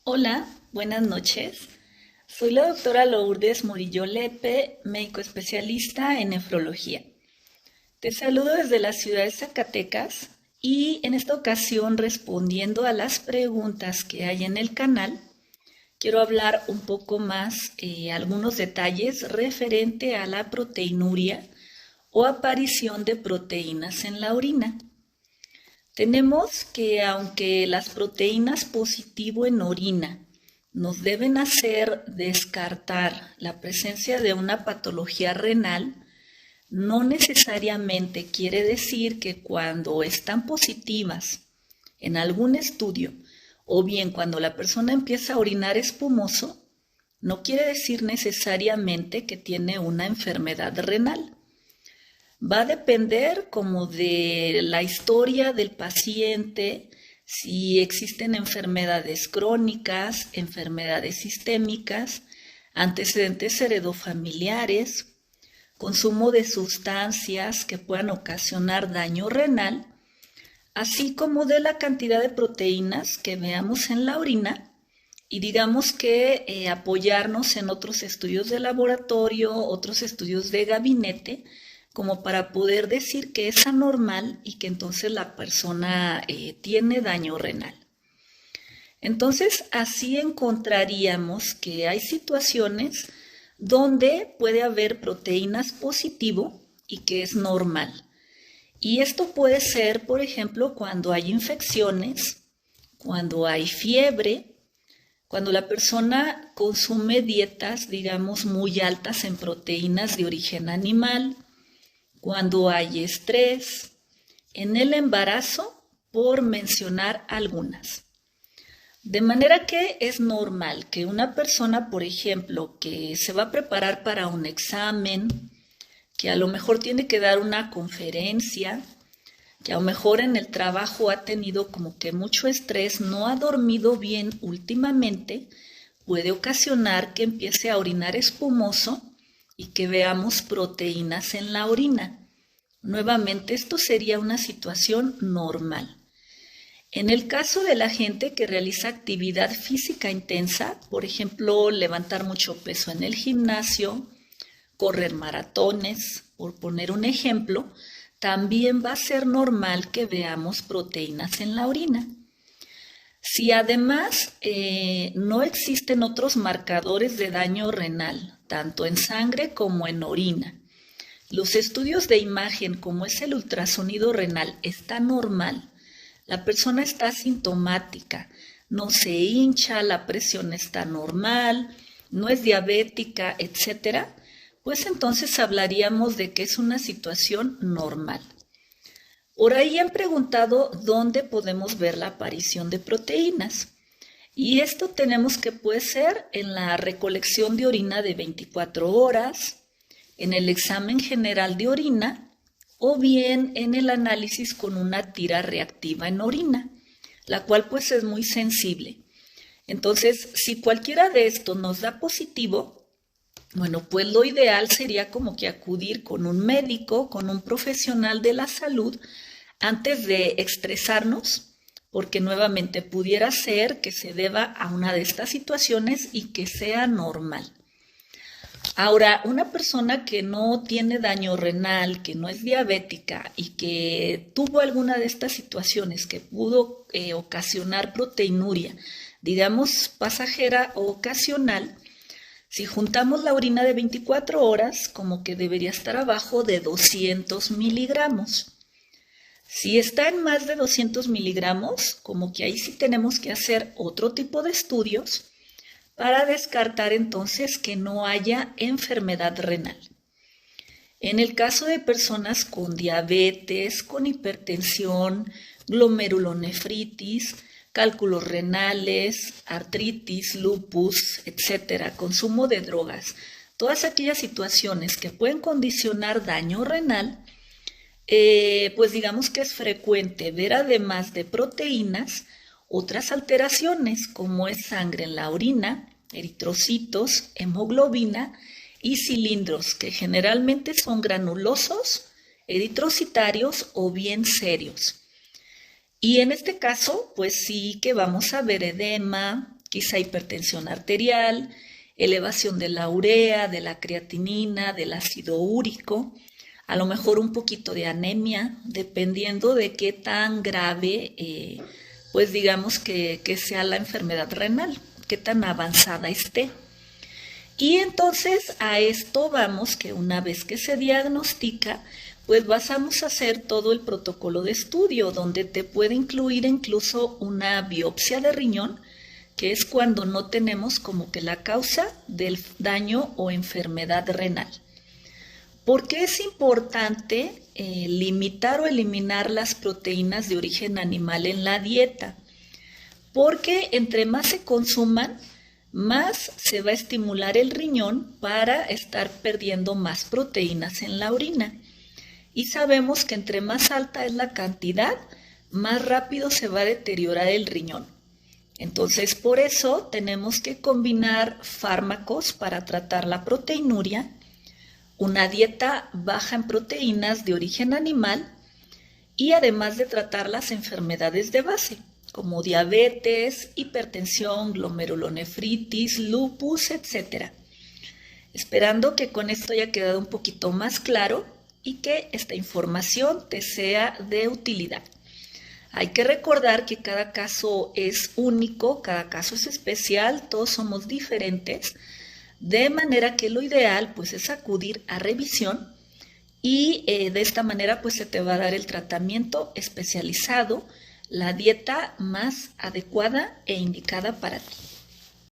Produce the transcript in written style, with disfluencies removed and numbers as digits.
Hola, buenas noches. Soy la doctora Lourdes Murillo Lepe, médico especialista en nefrología. Te saludo desde la ciudad de Zacatecas y en esta ocasión, respondiendo a las preguntas que hay en el canal, quiero hablar un poco más, algunos detalles referente a la proteinuria o aparición de proteínas en la orina. Tenemos que aunque las proteínas positivo en orina nos deben hacer descartar la presencia de una patología renal, no necesariamente quiere decir que cuando están positivas en algún estudio o bien cuando la persona empieza a orinar espumoso, no quiere decir necesariamente que tiene una enfermedad renal. Va a depender como de la historia del paciente, si existen enfermedades crónicas, enfermedades sistémicas, antecedentes heredofamiliares, consumo de sustancias que puedan ocasionar daño renal, así como de la cantidad de proteínas que veamos en la orina y digamos que apoyarnos en otros estudios de laboratorio, otros estudios de gabinete, como para poder decir que es anormal y que entonces la persona tiene daño renal. Entonces, así encontraríamos que hay situaciones donde puede haber proteínas positivo y que es normal. Y esto puede ser, por ejemplo, cuando hay infecciones, cuando hay fiebre, cuando la persona consume dietas, digamos, muy altas en proteínas de origen animal, cuando hay estrés, en el embarazo, por mencionar algunas. De manera que es normal que una persona, por ejemplo, que se va a preparar para un examen, que a lo mejor tiene que dar una conferencia, que a lo mejor en el trabajo ha tenido como que mucho estrés, no ha dormido bien últimamente, puede ocasionar que empiece a orinar espumoso y que veamos proteínas en la orina. Nuevamente, esto sería una situación normal. En el caso de la gente que realiza actividad física intensa, por ejemplo, levantar mucho peso en el gimnasio, correr maratones, por poner un ejemplo, también va a ser normal que veamos proteínas en la orina. Si además no existen otros marcadores de daño renal, tanto en sangre como en orina, los estudios de imagen, como es el ultrasonido renal, está normal, la persona está asintomática, no se hincha, la presión está normal, no es diabética, etcétera, pues entonces hablaríamos de que es una situación normal. Por ahí han preguntado dónde podemos ver la aparición de proteínas. Y esto tenemos que puede ser en la recolección de orina de 24 horas, en el examen general de orina o bien en el análisis con una tira reactiva en orina, la cual pues es muy sensible. Entonces, si cualquiera de estos nos da positivo, bueno, pues lo ideal sería como que acudir con un médico, con un profesional de la salud, antes de estresarnos, porque nuevamente pudiera ser que se deba a una de estas situaciones y que sea normal. Ahora, una persona que no tiene daño renal, que no es diabética y que tuvo alguna de estas situaciones que pudo ocasionar proteinuria, digamos pasajera o ocasional, si juntamos la orina de 24 horas, como que debería estar abajo de 200 miligramos. Si está en más de 200 miligramos, como que ahí sí tenemos que hacer otro tipo de estudios para descartar entonces que no haya enfermedad renal. En el caso de personas con diabetes, con hipertensión, glomerulonefritis, cálculos renales, artritis, lupus, etcétera, consumo de drogas, todas aquellas situaciones que pueden condicionar daño renal, pues digamos que es frecuente ver además de proteínas otras alteraciones como es sangre en la orina, eritrocitos, hemoglobina y cilindros que generalmente son granulosos, eritrocitarios o bien serios. Y en este caso, pues sí que vamos a ver edema, quizá hipertensión arterial, elevación de la urea, de la creatinina, del ácido úrico, a lo mejor un poquito de anemia, dependiendo de qué tan grave, pues digamos que sea la enfermedad renal, qué tan avanzada esté. Y entonces a esto vamos que una vez que se diagnostica, pues vamos a hacer todo el protocolo de estudio, donde te puede incluir incluso una biopsia de riñón, que es cuando no tenemos como que la causa del daño o enfermedad renal. ¿Por qué es importante limitar o eliminar las proteínas de origen animal en la dieta? Porque entre más se consuman, más se va a estimular el riñón para estar perdiendo más proteínas en la orina. Y sabemos que entre más alta es la cantidad, más rápido se va a deteriorar el riñón. Entonces, por eso tenemos que combinar fármacos para tratar la proteinuria, una dieta baja en proteínas de origen animal y además de tratar las enfermedades de base, como diabetes, hipertensión, glomerulonefritis, lupus, etc. Esperando que con esto haya quedado un poquito más claro y que esta información te sea de utilidad. Hay que recordar que cada caso es único, cada caso es especial, todos somos diferentes, de manera que lo ideal pues es acudir a revisión y de esta manera pues se te va a dar el tratamiento especializado, la dieta más adecuada e indicada para ti.